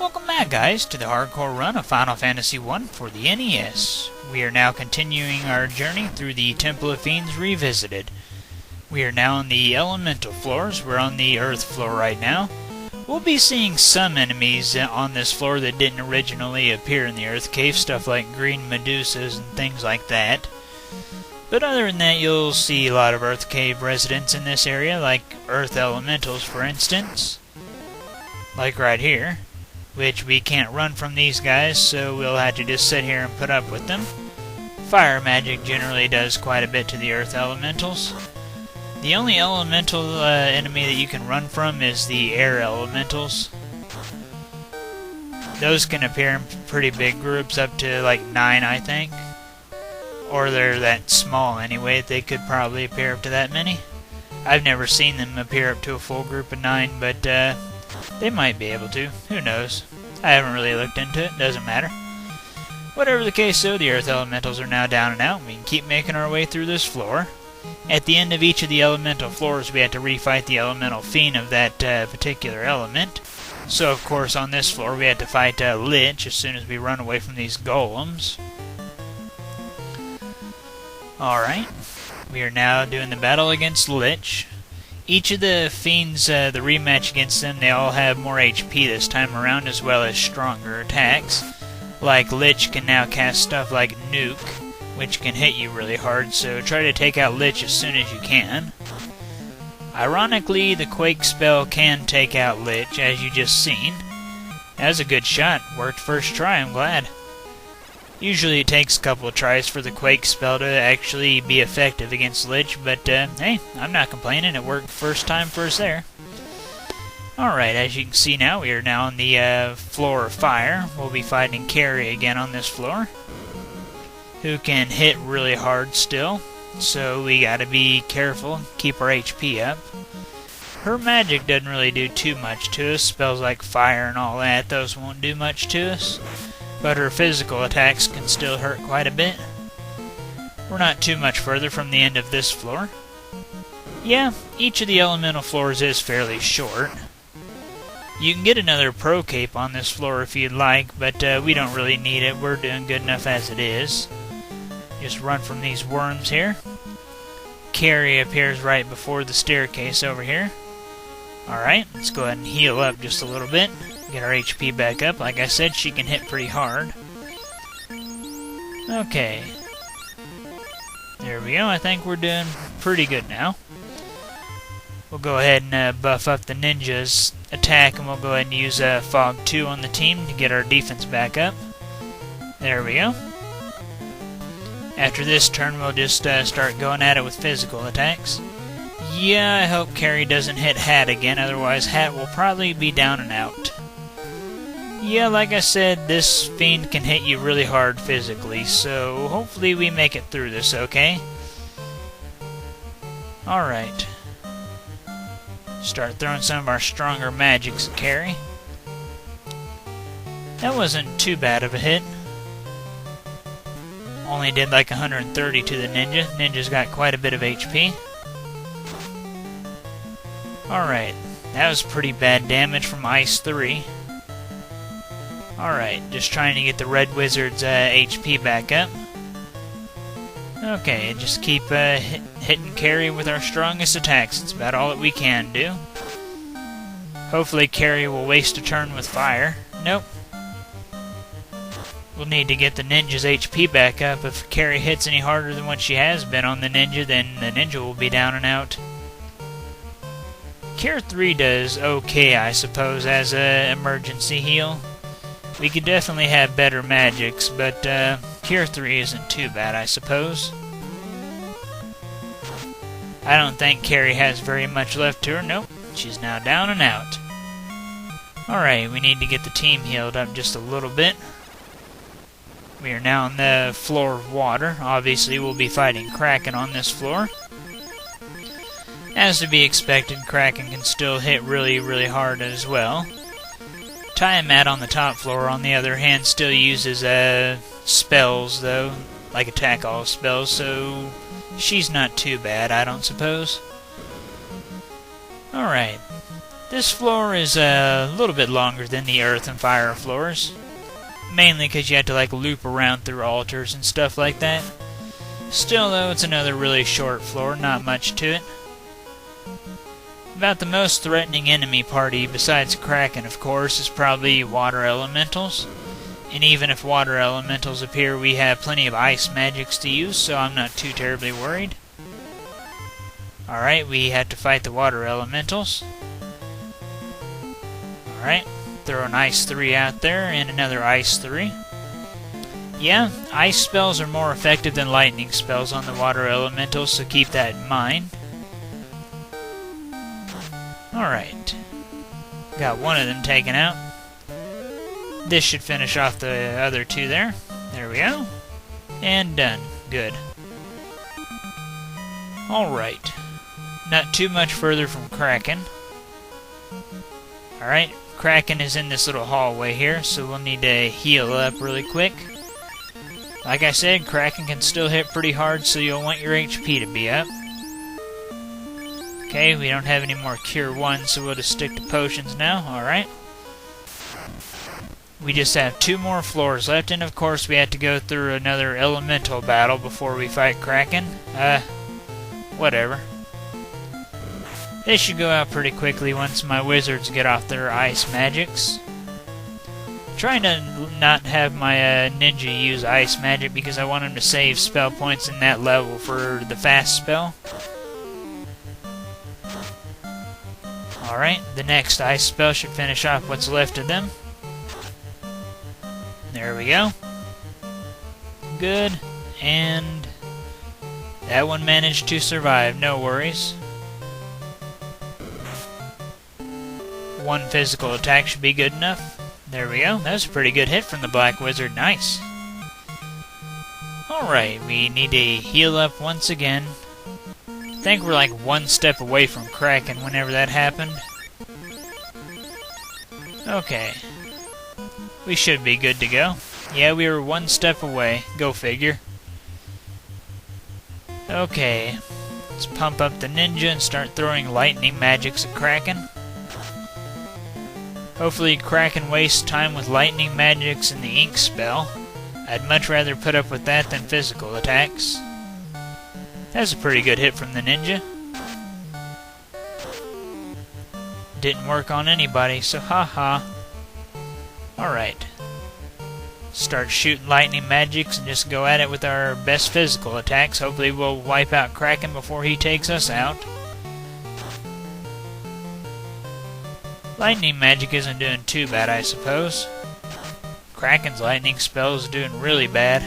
Welcome back, guys, to the hardcore run of Final Fantasy I for the NES. We are now continuing our journey through the Temple of Fiends Revisited. We are now on the elemental floors. We're on the earth floor right now. We'll be seeing some enemies on this floor that didn't originally appear in the earth cave, stuff like green medusas and things like that. But other than that, you'll see a lot of earth cave residents in this area, like earth elementals, for instance. Like right here. Which we can't run from these guys, so we'll have to just sit here and put up with them. Fire magic generally does quite a bit to the earth elementals. The only elemental enemy that you can run from is the air elementals. Those can appear in pretty big groups, up to like 9, I think. Or they're that small anyway, they could probably appear up to that many. I've never seen them appear up to a full group of 9, but they might be able to. Who knows? I haven't really looked into it. Doesn't matter. Whatever the case, though, the earth elementals are now down and out. We can keep making our way through this floor. At the end of each of the elemental floors, we have to refight the elemental fiend of that particular element. So, of course, on this floor, we had to fight Lich as soon as we run away from these golems. Alright. We are now doing the battle against Lich. Each of the fiends, the rematch against them, they all have more HP this time around, as well as stronger attacks. Like Lich can now cast stuff like Nuke, which can hit you really hard, so try to take out Lich as soon as you can. Ironically, the Quake spell can take out Lich, as you just seen. That was a good shot. Worked first try, I'm glad. Usually it takes a couple of tries for the Quake spell to actually be effective against Lich, but hey, I'm not complaining. It worked first time first there. Alright, as you can see now, we are now on the floor of fire. We'll be fighting Carrie again on this floor, who can hit really hard still, so we gotta be careful, keep our HP up. Her magic doesn't really do too much to us. Spells like fire and all that, those won't do much to us. But her physical attacks can still hurt quite a bit. We're not too much further from the end of this floor. Yeah, each of the elemental floors is fairly short. You can get another pro cape on this floor if you'd like, but we don't really need it. We're doing good enough as it is. Just run from these worms here. Carrie appears right before the staircase over here. Alright, let's go ahead and heal up just a little bit. Get our HP back up. Like I said, she can hit pretty hard. Okay. There we go. I think we're doing pretty good now. We'll go ahead and buff up the ninja's attack, and we'll go ahead and use Fog 2 on the team to get our defense back up. There we go. After this turn, we'll just start going at it with physical attacks. Yeah, I hope Carrie doesn't hit Hat again, otherwise Hat will probably be down and out. Yeah, like I said, this fiend can hit you really hard physically, so hopefully we make it through this, okay? Alright. Start throwing some of our stronger magics at Carrie. That wasn't too bad of a hit. Only did like 130 to the ninja. Ninja's got quite a bit of HP. Alright, that was pretty bad damage from Ice 3. Alright, just trying to get the Red Wizard's HP back up. Okay, just keep hitting Carrie with our strongest attacks. It's about all that we can do. Hopefully Carrie will waste a turn with fire. Nope. We'll need to get the ninja's HP back up. If Carrie hits any harder than what she has been on the ninja, then the ninja will be down and out. Cure 3 does okay, I suppose, as an emergency heal. We could definitely have better magics, but Cure 3 isn't too bad, I suppose. I don't think Carrie has very much left to her. Nope, she's now down and out. Alright, we need to get the team healed up just a little bit. We are now on the floor of water. Obviously, we'll be fighting Kraken on this floor. As to be expected, Kraken can still hit really, really hard as well. Tiamat on the top floor, on the other hand, still uses spells, though, like attack all spells, so she's not too bad, I don't suppose. Alright. This floor is a little bit longer than the earth and fire floors. Mainly because you have to like loop around through altars and stuff like that. Still though, it's another really short floor, not much to it. About the most threatening enemy party, besides Kraken of course, is probably water elementals. And even if water elementals appear, we have plenty of ice magics to use, so I'm not too terribly worried. Alright, we had to fight the water elementals. Alright. Throw an Ice 3 out there, and another Ice 3. Yeah, Ice spells are more effective than Lightning spells on the Water Elementals, so keep that in mind. Alright. Got one of them taken out. This should finish off the other two there. There we go. And done. Good. Alright. Not too much further from Kraken. Alright. Kraken is in this little hallway here, so we'll need to heal up really quick. Like I said, Kraken can still hit pretty hard, so you'll want your HP to be up. Okay, we don't have any more Cure 1, so we'll just stick to potions now. Alright. We just have 2 more floors left, and of course we have to go through another elemental battle before we fight Kraken. Whatever. This should go out pretty quickly once my wizards get off their ice magics. I'm trying to not have my ninja use ice magic because I want him to save spell points in that level for the fast spell. Alright, the next ice spell should finish off what's left of them. There we go. Good, and that one managed to survive, no worries. 1 physical attack should be good enough. There we go. That was a pretty good hit from the Black Wizard. Nice. Alright, we need to heal up once again. I think we're like 1 step away from Kraken whenever that happened. Okay. We should be good to go. Yeah, we were 1 step away. Go figure. Okay. Let's pump up the ninja and start throwing lightning magics at Kraken. Hopefully Kraken wastes time with lightning magics and the ink spell. I'd much rather put up with that than physical attacks. That's a pretty good hit from the ninja. Didn't work on anybody, so haha. Alright. Start shooting lightning magics and just go at it with our best physical attacks. Hopefully we'll wipe out Kraken before he takes us out. Lightning magic isn't doing too bad, I suppose. Kraken's lightning spell is doing really bad.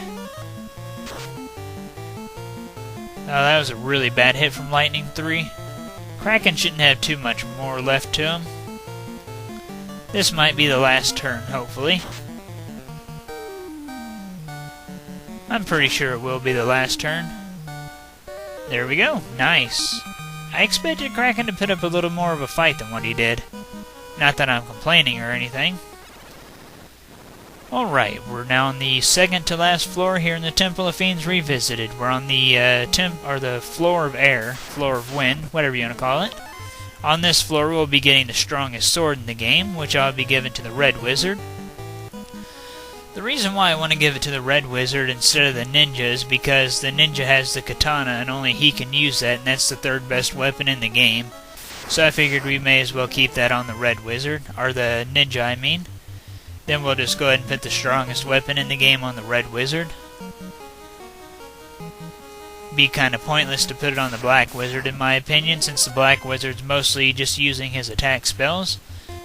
Oh, that was a really bad hit from Lightning 3. Kraken shouldn't have too much more left to him. This might be the last turn, hopefully. I'm pretty sure it will be the last turn. There we go. Nice. I expected Kraken to put up a little more of a fight than what he did. Not that I'm complaining or anything. Alright, we're now on the second to last floor here in the Temple of Fiends Revisited. We're on the the floor of air, floor of wind, whatever you want to call it. On this floor we'll be getting the strongest sword in the game, which I'll be giving to the Red Wizard. The reason why I want to give it to the Red Wizard instead of the Ninja is because the Ninja has the katana and only he can use that, and that's the 3rd best weapon in the game. So I figured we may as well keep that on the Red Wizard, or the Ninja I mean. Then we'll just go ahead and put the strongest weapon in the game on the Red Wizard. Be kind of pointless to put it on the Black Wizard in my opinion, since the Black Wizard's mostly just using his attack spells.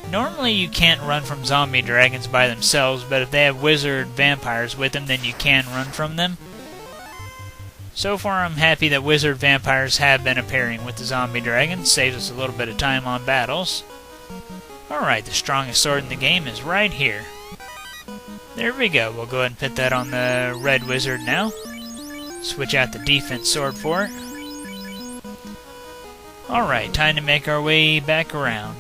Normally you can't run from zombie dragons by themselves, but if they have wizard vampires with them, then you can run from them. So far I'm happy that wizard vampires have been appearing with the zombie dragons. Saves us a little bit of time on battles. Alright, the strongest sword in the game is right here. There we go. We'll go ahead and put that on the Red Wizard now. Switch out the defense sword for it. Alright, time to make our way back around.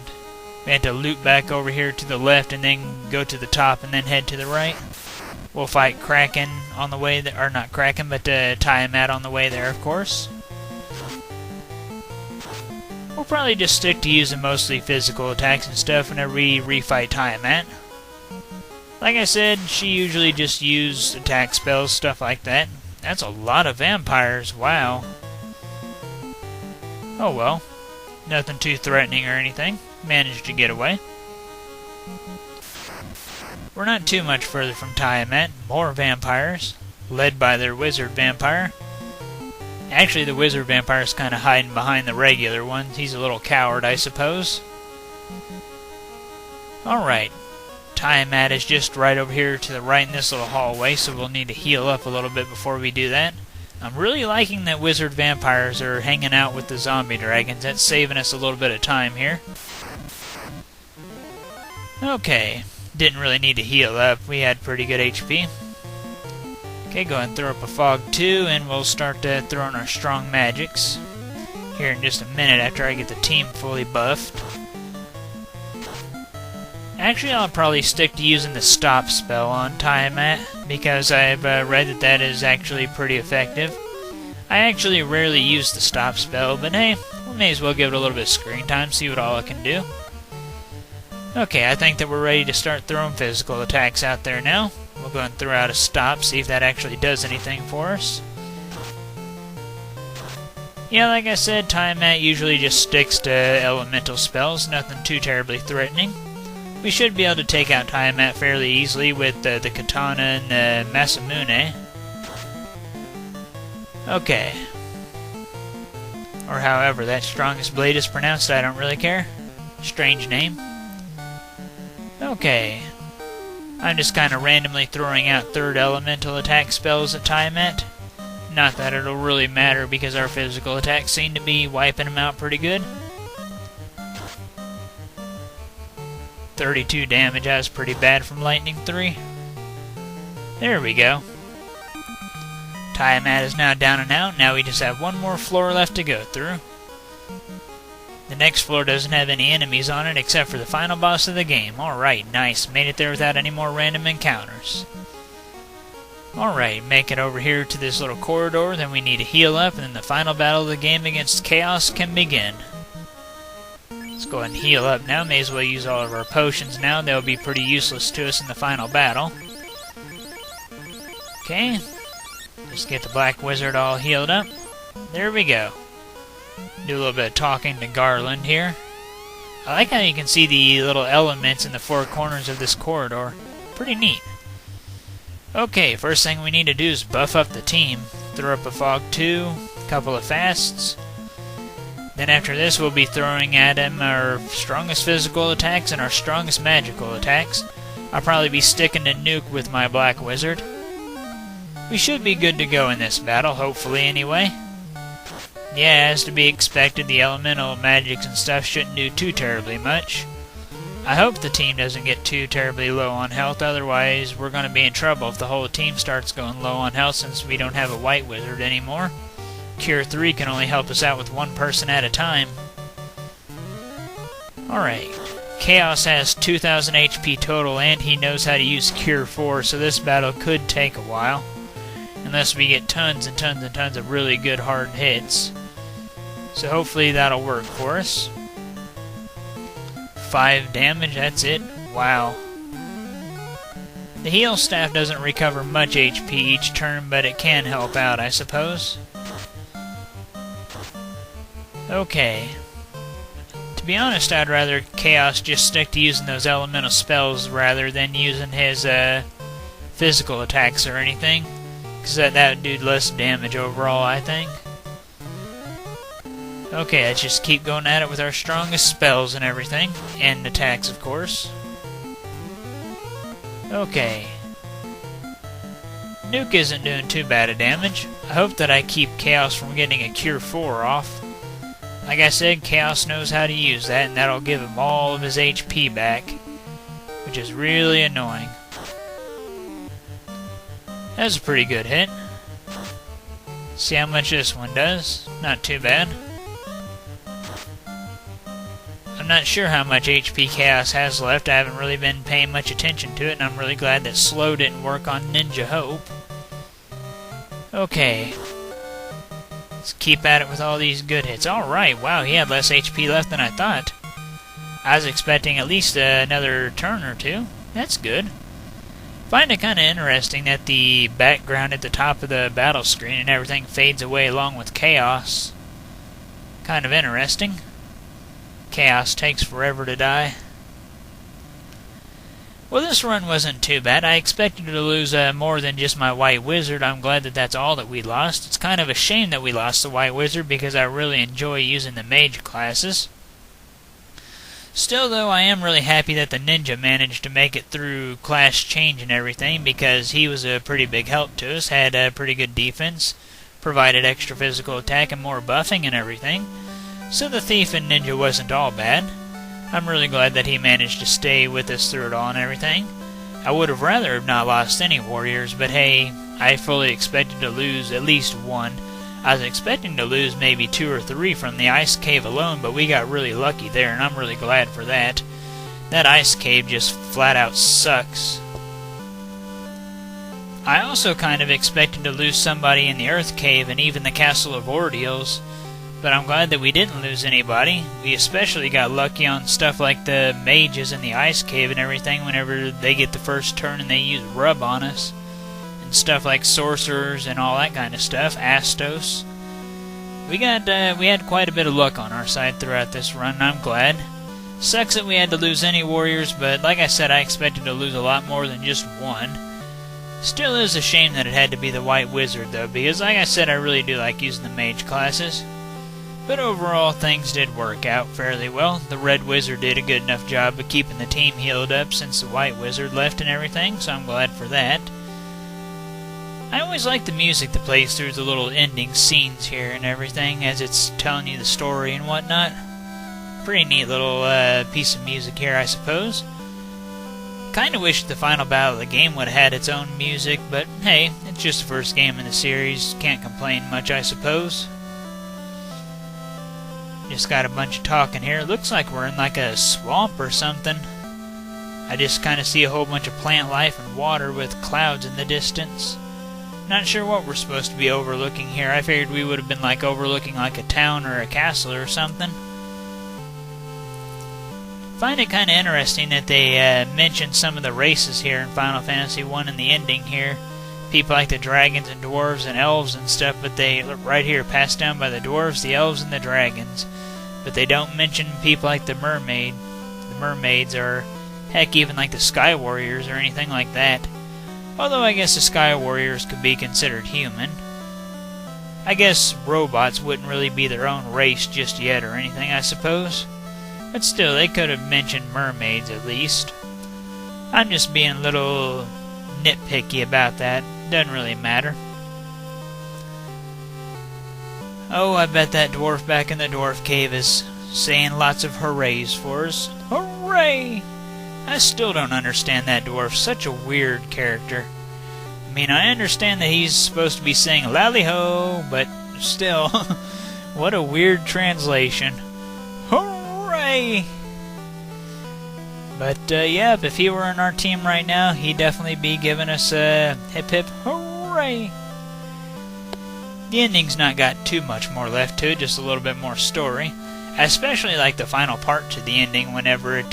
We have to loop back over here to the left and then go to the top and then head to the right. We'll fight Kraken on the way there, or not Kraken, but Tiamat on the way there, of course. we'll probably just stick to using mostly physical attacks and stuff whenever we refight Tiamat. Like I said, she usually just uses attack spells, stuff like that. That's a lot of vampires, wow. Oh well, nothing too threatening or anything. Managed to get away. We're not too much further from Tiamat. More vampires, led by their wizard vampire. Actually, the wizard vampire is kind of hiding behind the regular one. He's a little coward, I suppose. Alright. Tiamat is just right over here to the right in this little hallway, so we'll need to heal up a little bit before we do that. I'm really liking that wizard vampires are hanging out with the zombie dragons. That's saving us a little bit of time here. Okay. Didn't really need to heal up. We had pretty good HP. Okay, go ahead and throw up a fog too, and we'll start throwing our strong magics here in just a minute after I get the team fully buffed. Actually, I'll probably stick to using the stop spell on Tiamat, because I've read that that is actually pretty effective. I actually rarely use the stop spell, but hey, we may as well give it a little bit of screen time, see what all it can do. Okay, I think that we're ready to start throwing physical attacks out there now. We'll go and throw out a stop, see if that actually does anything for us. Yeah, like I said, Tiamat usually just sticks to elemental spells, nothing too terribly threatening. We should be able to take out Tiamat fairly easily with the katana and the Masamune. Okay. Or however that strongest blade is pronounced, I don't really care. Strange name. Okay. I'm just kind of randomly throwing out third elemental attack spells at Tiamat. Not that it'll really matter because our physical attacks seem to be wiping them out pretty good. 32 damage, that was pretty bad from Lightning 3. There we go. Tiamat is now down and out. Now we just have one more floor left to go through. The next floor doesn't have any enemies on it except for the final boss of the game. Alright, nice. Made it there without any more random encounters. Alright, make it over here to this little corridor. Then we need to heal up, and then the final battle of the game against Chaos can begin. Let's go ahead and heal up now. May as well use all of our potions now. They'll be pretty useless to us in the final battle. Okay. Just get the Black Wizard all healed up. There we go. Do a little bit of talking to Garland here. I like how you can see the little elements in the four corners of this corridor. Pretty neat. Okay, first thing we need to do is buff up the team. Throw up a Fog 2, a couple of Fasts. Then after this we'll be throwing at him our strongest physical attacks and our strongest magical attacks. I'll probably be sticking to Nuke with my Black Wizard. We should be good to go in this battle, hopefully anyway. Yeah, as to be expected, the elemental magics and stuff shouldn't do too terribly much. I hope the team doesn't get too terribly low on health, otherwise we're going to be in trouble if the whole team starts going low on health since we don't have a White Wizard anymore. Cure 3 can only help us out with one person at a time. Alright. Chaos has 2,000 HP total and he knows how to use Cure 4, so this battle could take a while. Unless we get tons and tons and tons of really good hard hits. So hopefully that'll work for us. 5 damage, that's it. Wow. The heal staff doesn't recover much HP each turn, but it can help out, I suppose. Okay. To be honest, I'd rather Chaos just stick to using those elemental spells rather than using his physical attacks or anything. Because that would do less damage overall, I think. Okay, let's just keep going at it with our strongest spells and everything. And attacks, of course. Okay. Nuke isn't doing too bad of damage. I hope that I keep Chaos from getting a Cure 4 off. Like I said, Chaos knows how to use that, and that'll give him all of his HP back. Which is really annoying. That was a pretty good hit. See how much this one does. Not too bad. I'm not sure how much HP Chaos has left. I haven't really been paying much attention to it, and I'm really glad that Slow didn't work on Ninja Hope. Okay. Let's keep at it with all these good hits. Alright, wow, he had less HP left than I thought. I was expecting at least another turn or two. That's good. Find it kind of interesting that the background at the top of the battle screen and everything fades away along with chaos. Kind of interesting. Chaos takes forever to die. Well, this run wasn't too bad. I expected to lose more than just my White Wizard. I'm glad that that's all that we lost. It's kind of a shame that we lost the White Wizard because I really enjoy using the mage classes. Still, though, I am really happy that the Ninja managed to make it through class change and everything because he was a pretty big help to us, had a pretty good defense, provided extra physical attack and more buffing and everything. So the Thief and Ninja wasn't all bad. I'm really glad that he managed to stay with us through it all and everything. I would have rather have not lost any warriors, but hey, I fully expected to lose at least one. I was expecting to lose maybe 2 or 3 from the ice cave alone, but we got really lucky there, and I'm really glad for that. That ice cave just flat out sucks. I also kind of expected to lose somebody in the Earth Cave and even the Castle of Ordeals, but I'm glad that we didn't lose anybody. We especially got lucky on stuff like the mages in the ice cave and everything whenever they get the first turn and they use rub on us. And stuff like sorcerers and all that kind of stuff, Astos. We had quite a bit of luck on our side throughout this run, and I'm glad. Sucks that we had to lose any warriors, but like I said, I expected to lose a lot more than just one. Still is a shame that it had to be the White Wizard though, because like I said, I really do like using the mage classes. But overall, things did work out fairly well. The Red Wizard did a good enough job of keeping the team healed up since the White Wizard left and everything, so I'm glad for that. I always like the music that plays through the little ending scenes here and everything as it's telling you the story and whatnot. Pretty neat little piece of music here, I suppose. Kinda wish the final battle of the game would have had its own music, but hey, it's just the first game in the series. Can't complain much, I suppose. Just got a bunch of talking here. It looks like we're in like a swamp or something. I just kind of see a whole bunch of plant life and water with clouds in the distance. Not sure what we're supposed to be overlooking here. I figured we would have been like overlooking like a town or a castle or something. Find it kind of interesting that they mentioned some of the races here in Final Fantasy 1 in the ending here. People like the dragons and dwarves and elves and stuff, but they look right here passed down by the dwarves, the elves, and the dragons. But they don't mention people like the mermaids, or heck, even like the Sky Warriors or anything like that. Although I guess the Sky Warriors could be considered human. I guess robots wouldn't really be their own race just yet or anything, I suppose. But still, they could have mentioned mermaids at least. I'm just being a little nitpicky about that. Doesn't really matter. Oh, I bet that dwarf back in the dwarf cave is saying lots of hoorays for us. Hooray! I still don't understand that dwarf. Such a weird character. I mean, I understand that he's supposed to be saying lally-ho, but still, what a weird translation. Hooray! But, yeah, if he were in our team right now, he'd definitely be giving us a hip-hip hooray! The ending's not got too much more left to it, just a little bit more story. I especially like the final part to the ending whenever it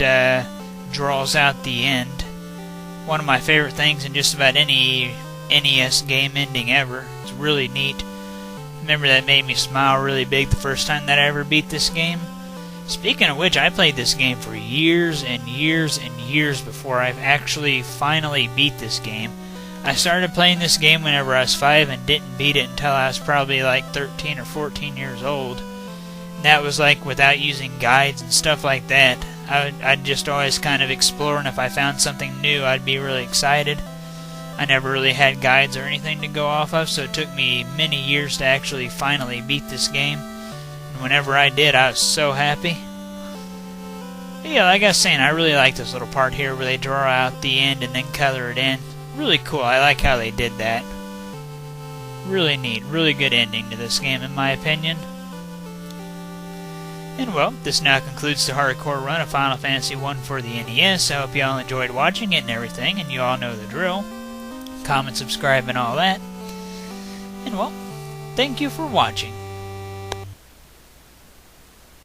draws out the end. One of my favorite things in just about any NES game ending ever. It's really neat. Remember that made me smile really big the first time that I ever beat this game? Speaking of which, I played this game for years and years and years before I've actually finally beat this game. I started playing this game whenever I was 5 and didn't beat it until I was probably like 13 or 14 years old. And that was like without using guides and stuff like that. I'd just always kind of explore, and if I found something new, I'd be really excited. I never really had guides or anything to go off of, so it took me many years to actually finally beat this game. And whenever I did, I was so happy. But yeah, like I was saying, I really like this little part here where they draw out the end and then color it in. Really cool. I like how they did that. Really neat. Really good ending to this game, in my opinion. And well, this now concludes the hardcore run of Final Fantasy 1 for the NES. I hope you all enjoyed watching it and everything, and you all know the drill. Comment, subscribe, and all that. And well, thank you for watching.